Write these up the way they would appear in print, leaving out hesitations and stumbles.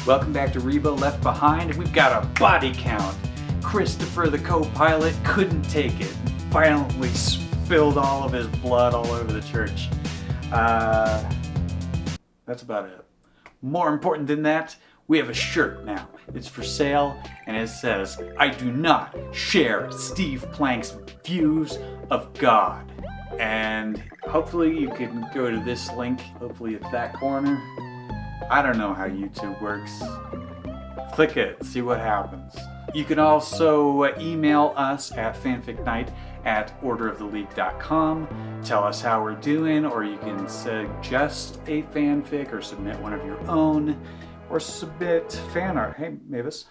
Welcome back to Reba Left Behind, and we've got a body count. Christopher, the co-pilot, couldn't take it. Violently spilled all of his blood all over the church. That's about it. More important than that, we have a shirt now. It's for sale, and it says, "I do not share Steve Plank's views of God." And hopefully you can go to this link, hopefully at that corner. I don't know how YouTube works. Click it, see what happens. You can also email us at fanficnight@orderoftheleague.com. Tell us how we're doing, or you can suggest a fanfic or submit one of your own, or submit fan art. Hey, Mavis.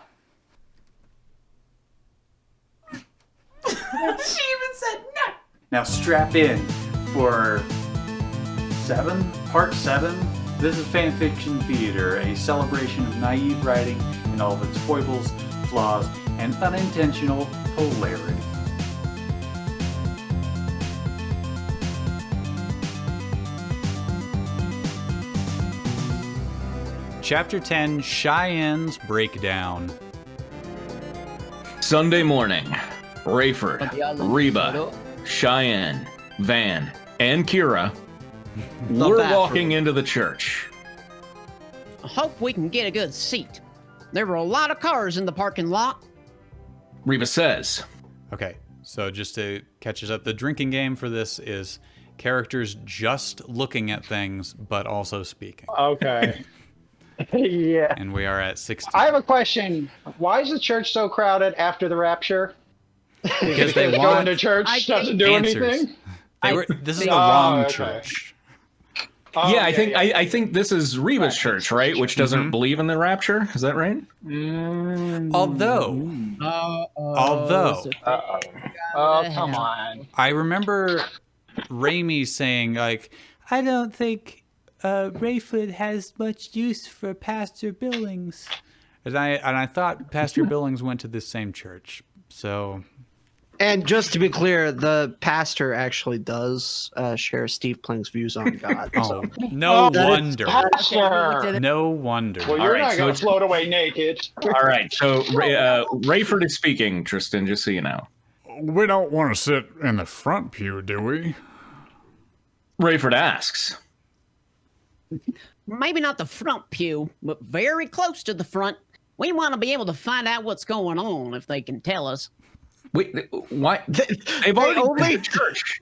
She even said no. Now strap in for part 7. This is Fanfiction Theater, a celebration of naive writing and all of its foibles, flaws, and unintentional hilarity. Chapter 10, Cheyenne's Breakdown. Sunday morning, Rayford, Reba, Cheyenne, Van, and Kira were walking into the church. I hope we can get a good seat. There were a lot of cars in the parking lot. Reba says, Okay, so just to catch us up, the drinking game for this is characters just looking at things, but also speaking. Okay. Yeah. And we are at 16. I have a question. Why is the church so crowded after the rapture? Because they going want to church doesn't do answers. anything. This is the wrong okay. church. "Yeah, I think this is Reba's church, right? Which doesn't believe in the rapture. Is that right?" Although, Oh, come on. I remember Raimi saying, like, I don't think Rayford has much use for Pastor Billings. And I thought Pastor Billings went to this same church. So, And just to be clear, the pastor actually does share Steve Plank's views on God. oh, no wonder. Pastor. No wonder. Well, you're right, not so going to it's- float away naked. All right, so Rayford is speaking, Tristan, just so you know. We don't want to sit in the front pew, do we? Rayford asks, Maybe not the front pew, but very close to the front. We want to be able to find out what's going on if they can tell us. "Wait, why? They've already been to church.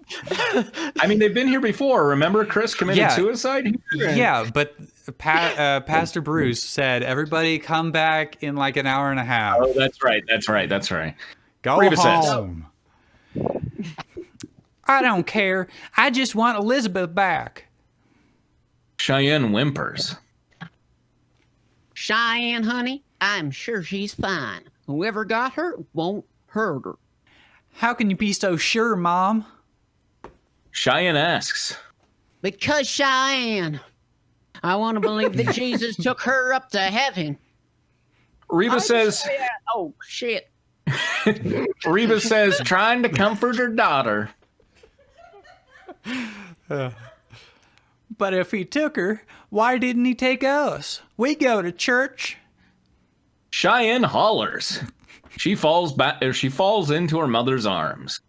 I mean, they've been here before. Remember Chris committed suicide? Yeah, but Pastor Bruce said, everybody come back in like an hour and a half. Oh, that's right. Go Reba home. I don't care. I just want Elizabeth back. Cheyenne whimpers. Cheyenne, honey, I'm sure she's fine. Whoever got her won't hurt her. How can you be so sure, Mom? Cheyenne asks, Because Cheyenne, I want to believe that Jesus took her up to heaven. Reba says, Oh, shit. Reba says, trying to comfort her daughter. But if he took her, why didn't he take us? We go to church. Cheyenne hollers. She falls into her mother's arms.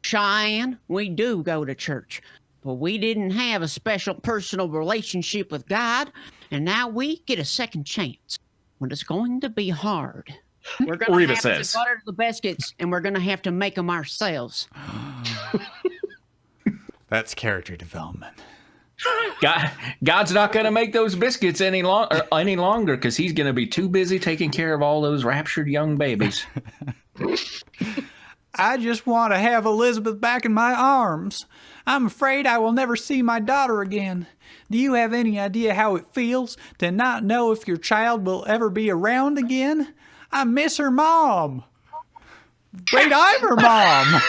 Cheyenne, we do go to church, but we didn't have a special personal relationship with God, and now we get a second chance. But it's going to be hard. We're going Reba to have says. to butter the biscuits, and we're going to have to make them ourselves. That's character development. God's not going to make those biscuits any longer because he's going to be too busy taking care of all those raptured young babies. I just want to have Elizabeth back in my arms. I'm afraid I will never see my daughter again. Do you have any idea how it feels to not know if your child will ever be around again? I miss her mom. Wait, I'm her mom.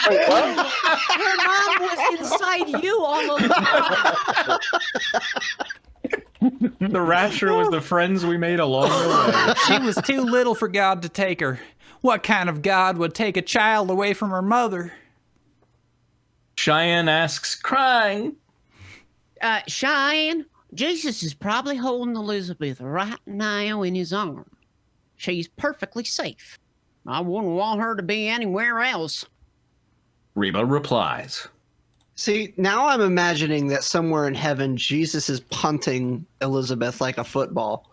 Wait, what? Her mom was inside you all of the time. The rapture was the friends we made along the way. She was too little for God to take her. What kind of God would take a child away from her mother? Cheyenne asks, crying. Cheyenne, Jesus is probably holding Elizabeth right now in his arms. She's perfectly safe. I wouldn't want her to be anywhere else. Reba replies. See, now I'm imagining that somewhere in heaven, Jesus is punting Elizabeth like a football.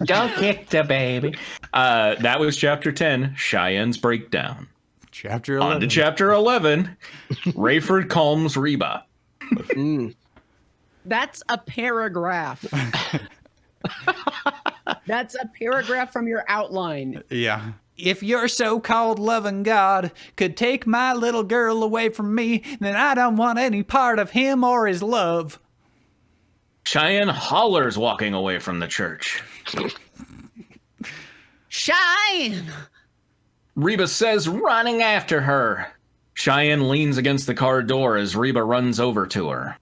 Go kick the baby. That was chapter 10, Cheyenne's breakdown. Chapter 11. On to chapter 11, Rayford calms Reba. That's a paragraph. That's a paragraph from your outline. Yeah. If your so-called loving God could take my little girl away from me, then I don't want any part of him or his love. Cheyenne hollers walking away from the church. Cheyenne! Reba says, running after her. Cheyenne leans against the car door as Reba runs over to her.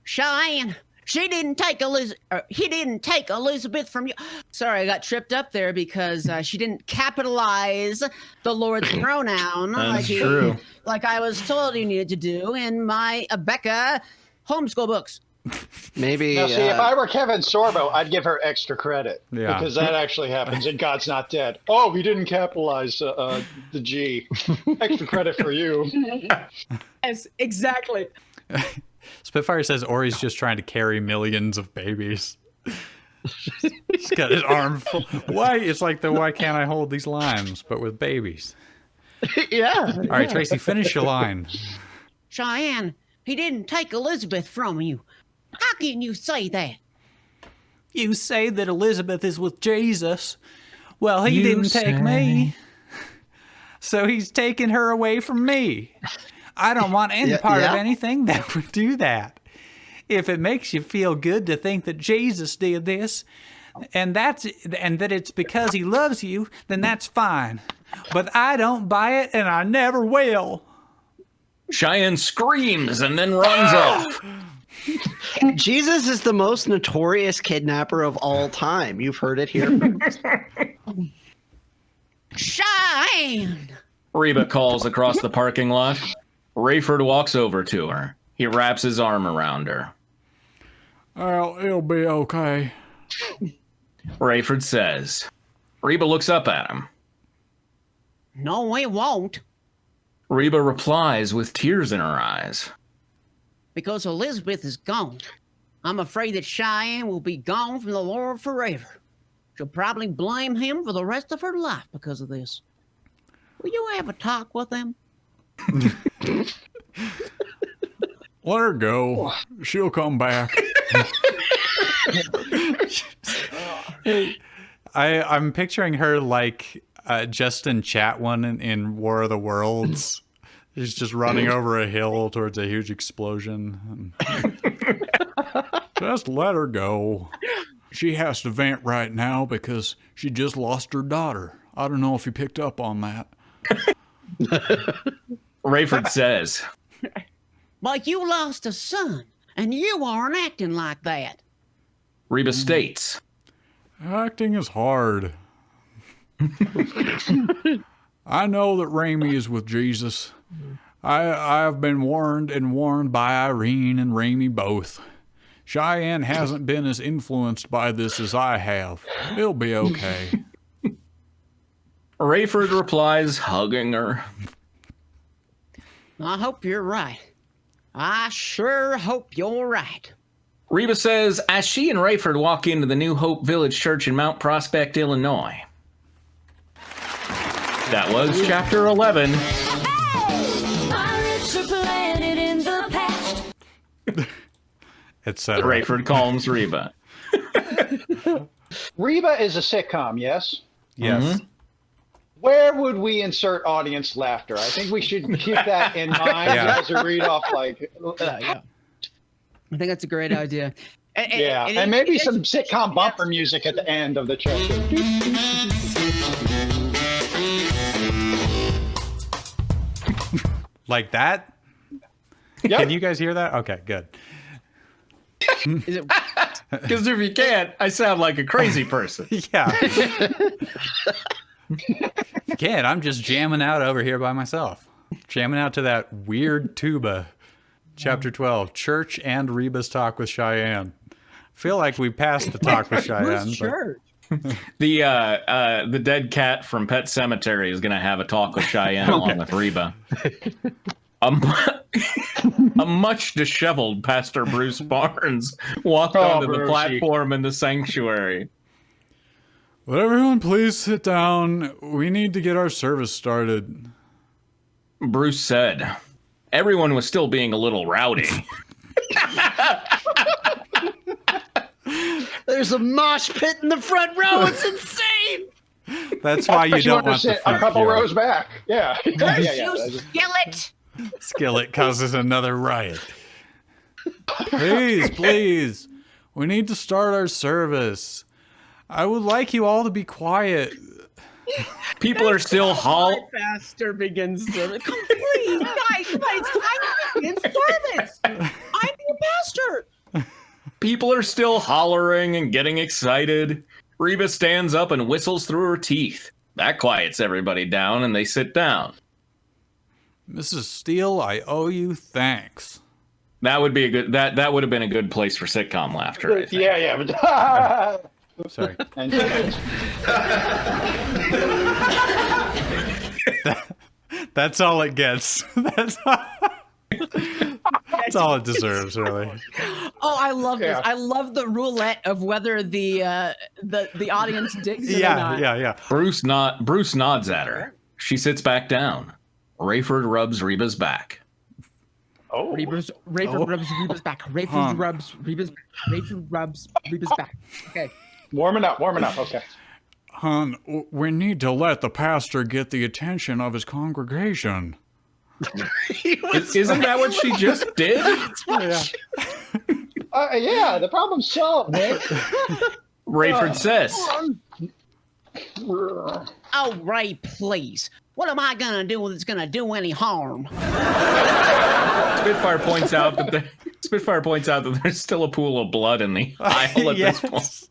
Cheyenne, he didn't take Elizabeth from you. Sorry, I got tripped up there because she didn't capitalize the Lord's pronoun That's true. like I was told you needed to do in my Becca homeschool books. Maybe. Now, see, if I were Kevin Sorbo, I'd give her extra credit. Yeah. Because that actually happens, and God's not dead. Oh, he didn't capitalize the G. Extra credit for you. Yes, exactly. Spitfire says Ori's just trying to carry millions of babies. He's got his arm full. Why? It's like the why can't I hold these limes, but with babies. Yeah. All right, Tracy, finish your line. Cheyenne, he didn't take Elizabeth from you. How can you say that? You say that Elizabeth is with Jesus. Well, he You didn't take say. me. So he's taking her away from me. I don't want any part of anything that would do that. If it makes you feel good to think that Jesus did this, and that it's because he loves you, then that's fine. But I don't buy it, and I never will. Cheyenne screams and then runs off. Jesus is the most notorious kidnapper of all time. You've heard it here. Cheyenne! Reba calls across the parking lot. Rayford walks over to her. He wraps his arm around her. Well, it'll be okay. Rayford says. Reba looks up at him. No, it won't. Reba replies with tears in her eyes. Because Elizabeth is gone. I'm afraid that Cheyenne will be gone from the Lord forever. She'll probably blame him for the rest of her life because of this. Will you have a talk with him? Let her go. She'll come back. I'm picturing her like Justin Chatwin in War of the Worlds. She's just running over a hill towards a huge explosion. Just let her go. She has to vent right now because she just lost her daughter. I don't know if you picked up on that. Rayford says. But you lost a son, and you aren't acting like that. Reba states. Acting is hard. I know that Ramey is with Jesus. I've been warned and warned by Irene and Ramey both. Cheyenne hasn't been as influenced by this as I have. It'll be okay. Rayford replies, hugging her. I hope you're right. I sure hope you're right. Reba says, as she and Rayford walk into the New Hope Village Church in Mount Prospect, Illinois. That was chapter 11. Etc. Rayford calms Reba. Reba is a sitcom, yes? Yes. Mm-hmm. Where would we insert audience laughter? I think we should keep that in mind as we read off, like, Yeah. I think that's a great idea. and maybe some sitcom bumper music at the end of the chapter. Like that? Yep. Can you guys hear that? Okay, good. Is it? Because if you can't, I sound like a crazy person. Yeah. Again, I'm just jamming out over here by myself. Jamming out to that weird tuba. Chapter 12, Church and Reba's Talk with Cheyenne. feel like we passed the talk with Cheyenne. Who's But church? The dead cat from Pet Cemetery is going to have a talk with Cheyenne along with Reba. A much disheveled Pastor Bruce Barnes walked onto the platform in the sanctuary. would everyone please sit down? We need to get our service started. Bruce said. Everyone was still being a little rowdy. There's a mosh pit in the front row. It's insane. That's why you don't want to sit a couple rows back. Yeah. You skillet! Skillet causes another riot. Please. We need to start our service. I would like you all to be quiet. People are still Pastor begins service. Come, please, guys, it's time to begin service. I'm your pastor. People are still hollering and getting excited. Reba stands up and whistles through her teeth. That quiets everybody down, and they sit down. Mrs. Steele, I owe you thanks. That would be a good. That would have been a good place for sitcom laughter. I think. Yeah. Sorry. That's all it gets. That's all it deserves, really. Oh, I love this. Yeah. I love the roulette of whether the audience digs it or not. Yeah. Bruce nods at her. She sits back down. Rayford rubs Reba's back. Oh. Rayford rubs Reba's back. Rayford rubs Reba's back. Okay. Warming up. Okay. Hon, we need to let the pastor get the attention of his congregation. Isn't that what she just did? Yeah, the problem's solved, Nick. Rayford says. Oh, Ray, please. What am I gonna do that's gonna do any harm? Spitfire points out that there's still a pool of blood in the aisle at this point.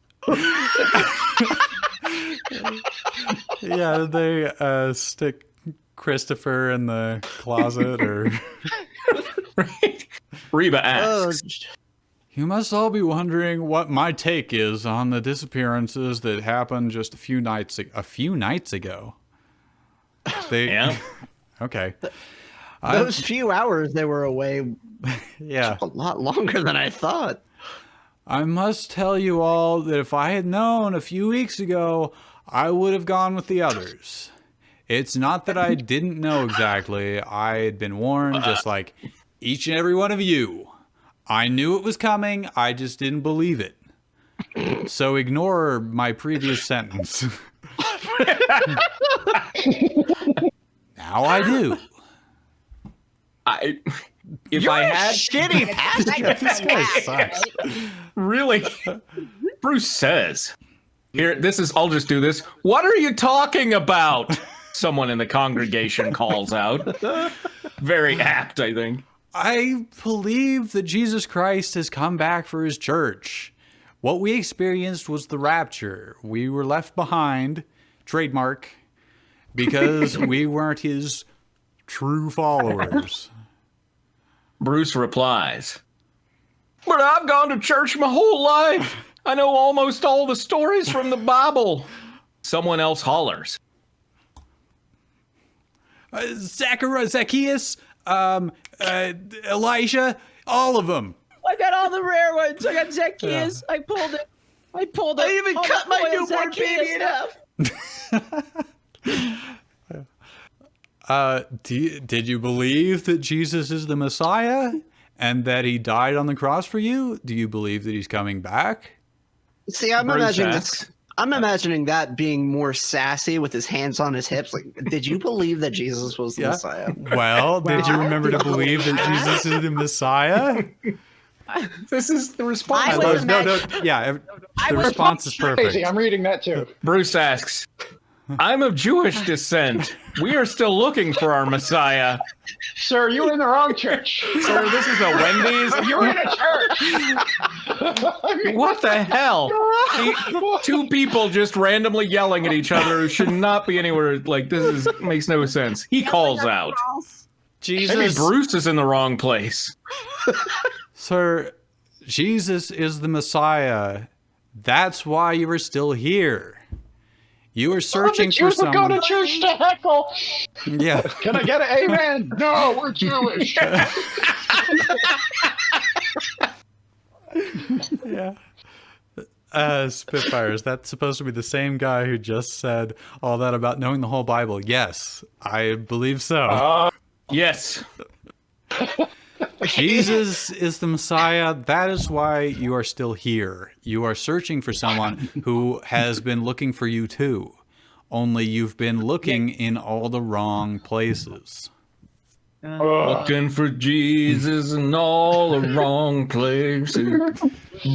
Yeah, they stick Christopher in the closet, or Reba asks. You must all be wondering what my take is on the disappearances that happened just a few nights ago. Yeah. Okay. Those few hours they were away Yeah. a lot longer than I thought. I must tell you all that if I had known a few weeks ago, I would have gone with the others. It's not that I didn't know exactly. I had been warned, just like each and every one of you. I knew it was coming. I just didn't believe it. So ignore my previous sentence. Now I do. If I had Shitty pastor. This guy sucks. really, Bruce says, "Here, I'll just do this. What are you talking about?" Someone in the congregation calls out. Very apt, I think. I believe that Jesus Christ has come back for his church. What we experienced was the rapture. We were left behind, trademark, because we weren't his true followers. Bruce replies, "But I've gone to church my whole life. I know almost all the stories from the Bible." Someone else hollers. Zacchaeus, Elijah, all of them. I got all the rare ones. I got Zacchaeus. I pulled it. I even cut my newborn baby in half. Did you believe that Jesus is the Messiah and that he died on the cross for you? Do you believe that he's coming back? See, I'm imagining that being more sassy with his hands on his hips. Like, did you believe that Jesus was the Messiah? Well, did you remember to believe that Jesus is the Messiah? This is the response. The response is perfect. Crazy. I'm reading that too. Bruce asks, "I'm of Jewish descent. We are still looking for our Messiah." Sir, you were in the wrong church. Sir, this is the Wendy's. You were in a church. What the hell? Two people just randomly yelling at each other who should not be anywhere. Like, makes no sense. He calls out. Jesus. Maybe Bruce is in the wrong place. Sir, Jesus is the Messiah. That's why you are still here. You are searching for Jews would go someone. to church to heckle. Yeah. Can I get an amen? No, we're Jewish. Yeah. Spitfires, that's supposed to be the same guy who just said all that about knowing the whole Bible. Yes, I believe so. Yes. Jesus is the Messiah. That is why you are still here. You are searching for someone who has been looking for you too. Only you've been looking in all the wrong places. Looking for Jesus in all the wrong places.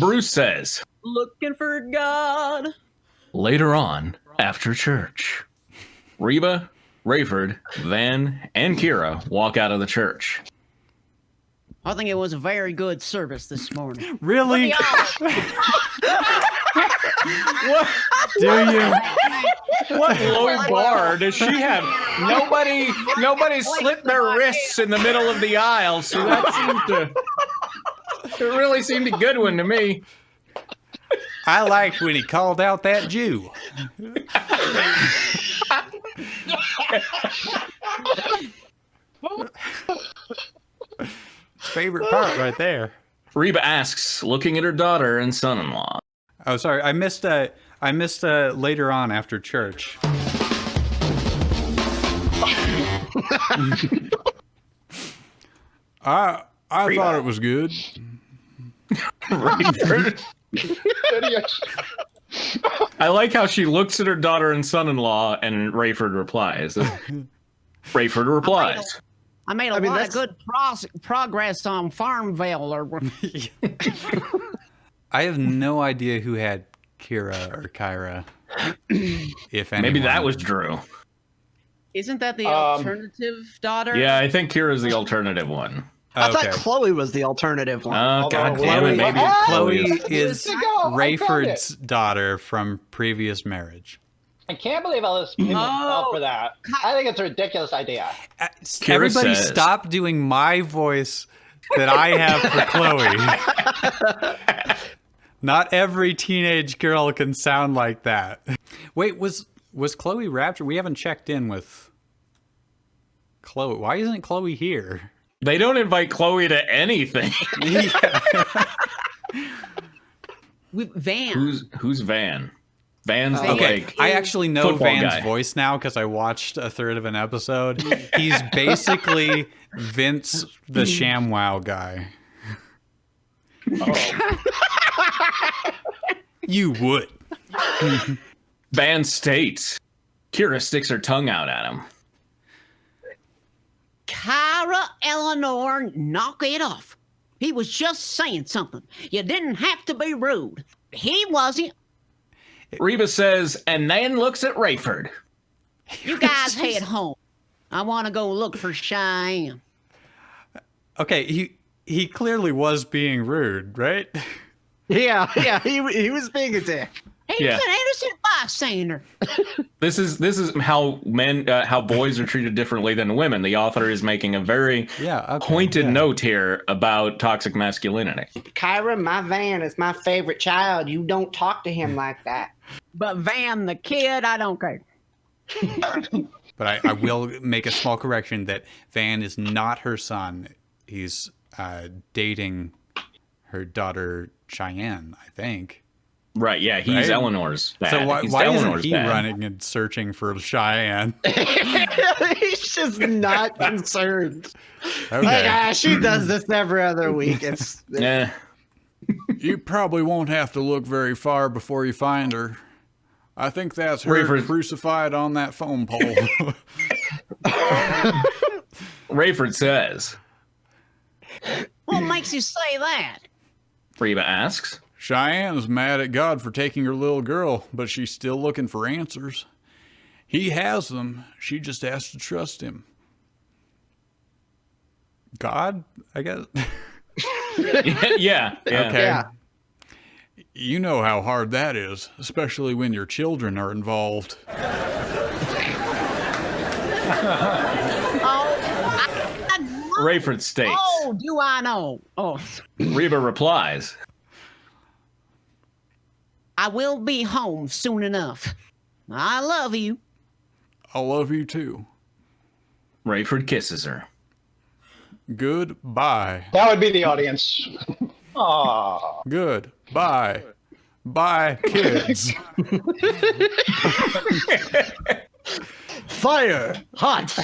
Bruce says, Looking for God. later on, after church, Reba, Rayford, Van, and Kira walk out of the church. I think it was a very good service this morning. Really? What? Do you? What low bar does she have? Nobody slit their wrists in the middle of the aisle, so that seemed to. It really seemed a good one to me. I liked when he called out that Jew. Favorite part right there. Reba asks, looking at her daughter and son-in-law. Oh, sorry. I missed later on after church. I thought it was good. I like how she looks at her daughter and son-in-law, and Rayford replies. Rayford replies. I made a lot of good progress on Farmville. I have no idea who had Kira or Kyra. If anyone. Maybe that was Drew. Isn't that the alternative daughter? Yeah, I think Kira's the alternative one. I thought Chloe was the alternative one. Oh, God damn it. Maybe Chloe Chloe is Rayford's daughter from previous marriage. I can't believe all this people fell for that. I think it's a ridiculous idea. Everybody stop doing my voice that I have for Chloe. Not every teenage girl can sound like that. Wait, was Chloe raptured? We haven't checked in with Chloe. Why isn't Chloe here? They don't invite Chloe to anything. With Van. Who's Van? Van's the okay. like I actually know Van's guy. voice now because I watched a third of an episode. He's basically Vince the ShamWow guy. You would. Van states. Kira sticks her tongue out at him. Kyra Eleanor, knock it off. He was just saying something. You didn't have to be rude. He wasn't. Reba says, and then looks at Rayford. You guys head home. I want to go look for Cheyenne. Okay, he clearly was being rude, right? Yeah, he was being a dick. He was an innocent bystander. This is how how boys are treated differently than women. The author is making a very pointed note here about toxic masculinity. Kyra, my Van is my favorite child. You don't talk to him like that. But Van, the kid, I don't care. But I will make a small correction that Van is not her son. He's dating her daughter Cheyenne, I think. Right, yeah, he's Eleanor's dad. So why Eleanor's isn't he dad. running and searching for Cheyenne? He's just not concerned. Okay. Like, she does this every other week. It's You probably won't have to look very far before you find her. I think that's her Rayford. crucified on that phone pole. Rayford says. What makes you say that? Reba asks. Cheyenne's mad at God for taking her little girl, but she's still looking for answers. He has them. She just has to trust him. God, I guess. Yeah. Okay. Yeah. You know how hard that is, especially when your children are involved. Oh, Rayford states. Oh, do I know? Oh, Reba replies. I will be home soon enough. I love you. I love you too. Rayford kisses her. Goodbye. That would be the audience. Aww. Good. Bye. Bye, kids. Fire! Hot!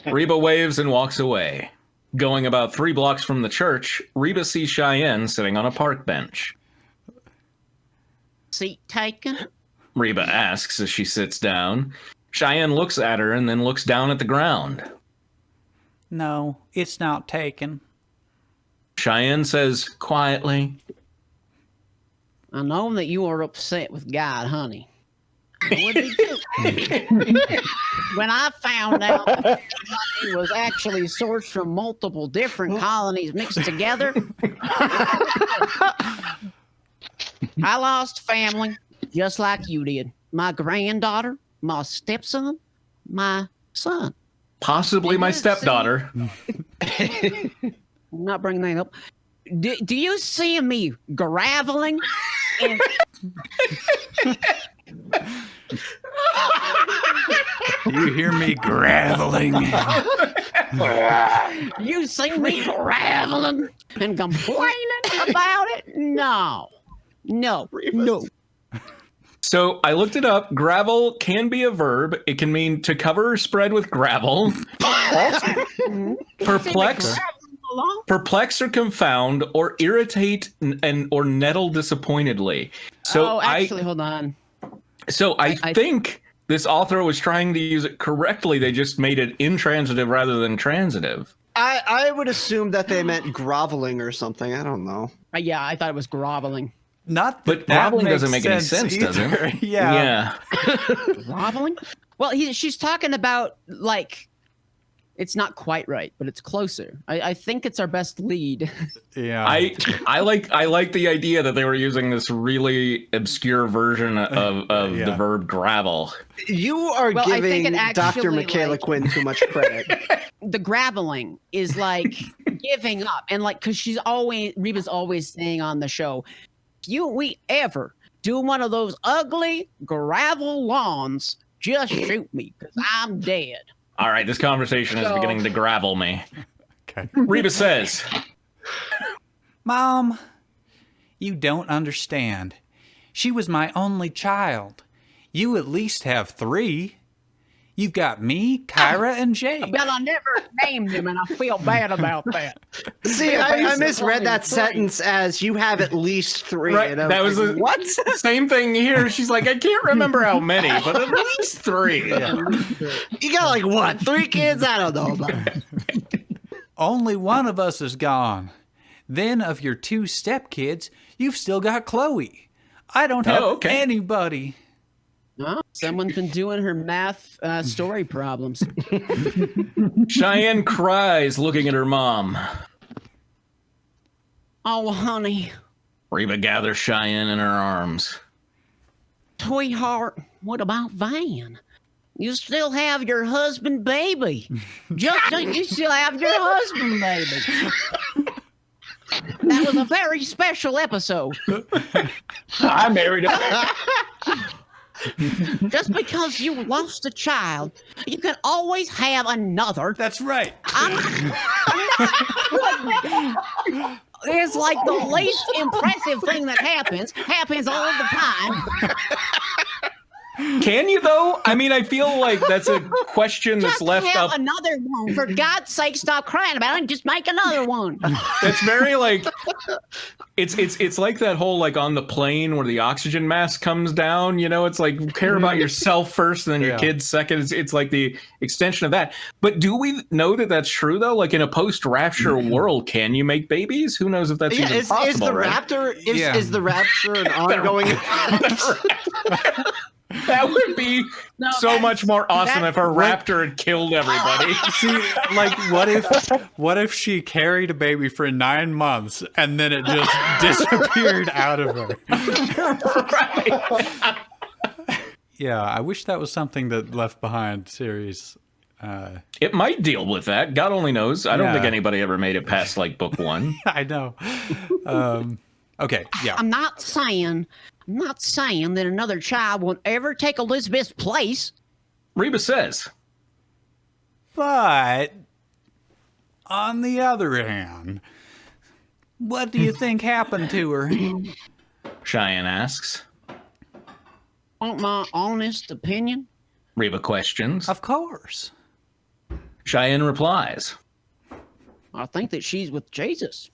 Reba waves and walks away. Going about 3 blocks from the church, Reba sees Cheyenne sitting on a park bench. Seat taken? Reba asks as she sits down. Cheyenne looks at her and then looks down at the ground. No, it's not taken. Cheyenne says quietly, I know that you are upset with God, honey. I would be too. When I found out that honey was actually sourced from multiple different colonies mixed together, I lost family just like you did. My granddaughter, my stepson, my son. possibly my stepdaughter. I'm not bringing that up. Do you see me graveling? And Do you hear me graveling? you see me graveling and complaining about it? No. So I looked it up. Gravel can be a verb. It can mean to cover or spread with gravel. Perplex or confound or irritate or nettle disappointedly. So hold on. So I think this author was trying to use it correctly. They just made it intransitive rather than transitive. I would assume that they meant groveling or something. I don't know. Yeah, I thought it was groveling. Not But groveling doesn't make any sense, does it? Yeah. Groveling? Well, she's talking about, like, it's not quite right, but it's closer. I think it's our best lead. Yeah. I like the idea that they were using this really obscure version of the verb gravel. You are giving Dr. Michaela Quinn too much credit. The graveling is like giving up, and like because Reba's always saying on the show, if we ever do one of those ugly gravel lawns, just shoot me because I'm dead. All right, this conversation is beginning to gravel me. Okay. Reba says, Mom, you don't understand. She was my only child. You at least have 3. You've got me, Kyra, and Jake. But I never named him, and I feel bad about that. See, I misread that sentence as you have at least 3. Right, And that was like, what? Same thing here. She's like, I can't remember how many, but at least 3. Yeah. You got like what? 3 kids? I don't know about it. Only one of us is gone. Then of your 2 stepkids, you've still got Chloe. I don't have anybody. Oh, someone's been doing her math story problems. Cheyenne cries, looking at her mom. Oh, honey. Reba gathers Cheyenne in her arms. Sweetheart, what about Van? You still have your husband, baby. You still have your husband, baby. That was a very special episode. I married him. Just because you lost a child, you can always have another. That's right. It's like the least impressive thing that happens all the time. Can you, though? I mean, I feel like that's a question that's left have up. Another one. For God's sake, stop crying about it and just make another one. It's very like it's like that whole like on the plane where the oxygen mask comes down, you know, it's like care about yourself first and then your kids second. It's like the extension of that. But do we know that that's true though? Like in a post-rapture world, can you make babies? Who knows if that's even possible? Is the raptor is the rapture an ongoing That would be so much more awesome if a raptor had killed everybody. See, like, what if she carried a baby for 9 months and then it just disappeared out of her? Right. Yeah, I wish that was something that Left Behind series It might deal with that. God only knows. I don't think anybody ever made it past like book 1. I know. Okay, yeah. I'm not saying that another child will ever take Elizabeth's place. Reba says. But on the other hand, what do you think happened to her? Cheyenne asks. Want my honest opinion? Reba questions. Of course. Cheyenne replies. I think that she's with Jesus.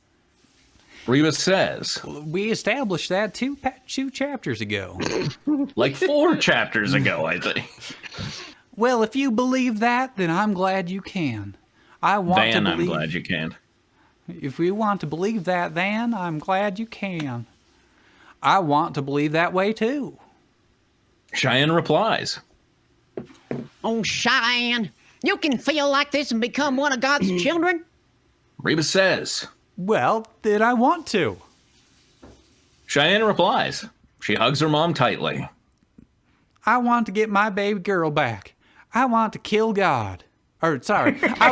Reba says. We established that two chapters ago. Like 4 chapters ago, I think. Well, if you believe that, then I'm glad you can. I'm glad you can. If you want to believe that, then I'm glad you can. I want to believe that way too. Cheyenne replies. Oh, Cheyenne, you can feel like this and become one of God's children? Reba says. Well, did I want to? Cheyenne replies. She hugs her mom tightly. I want to get my baby girl back. I want to kill God. I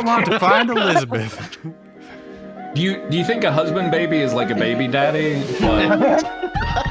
want to find Elizabeth. Do you think a husband baby is like a baby daddy? What?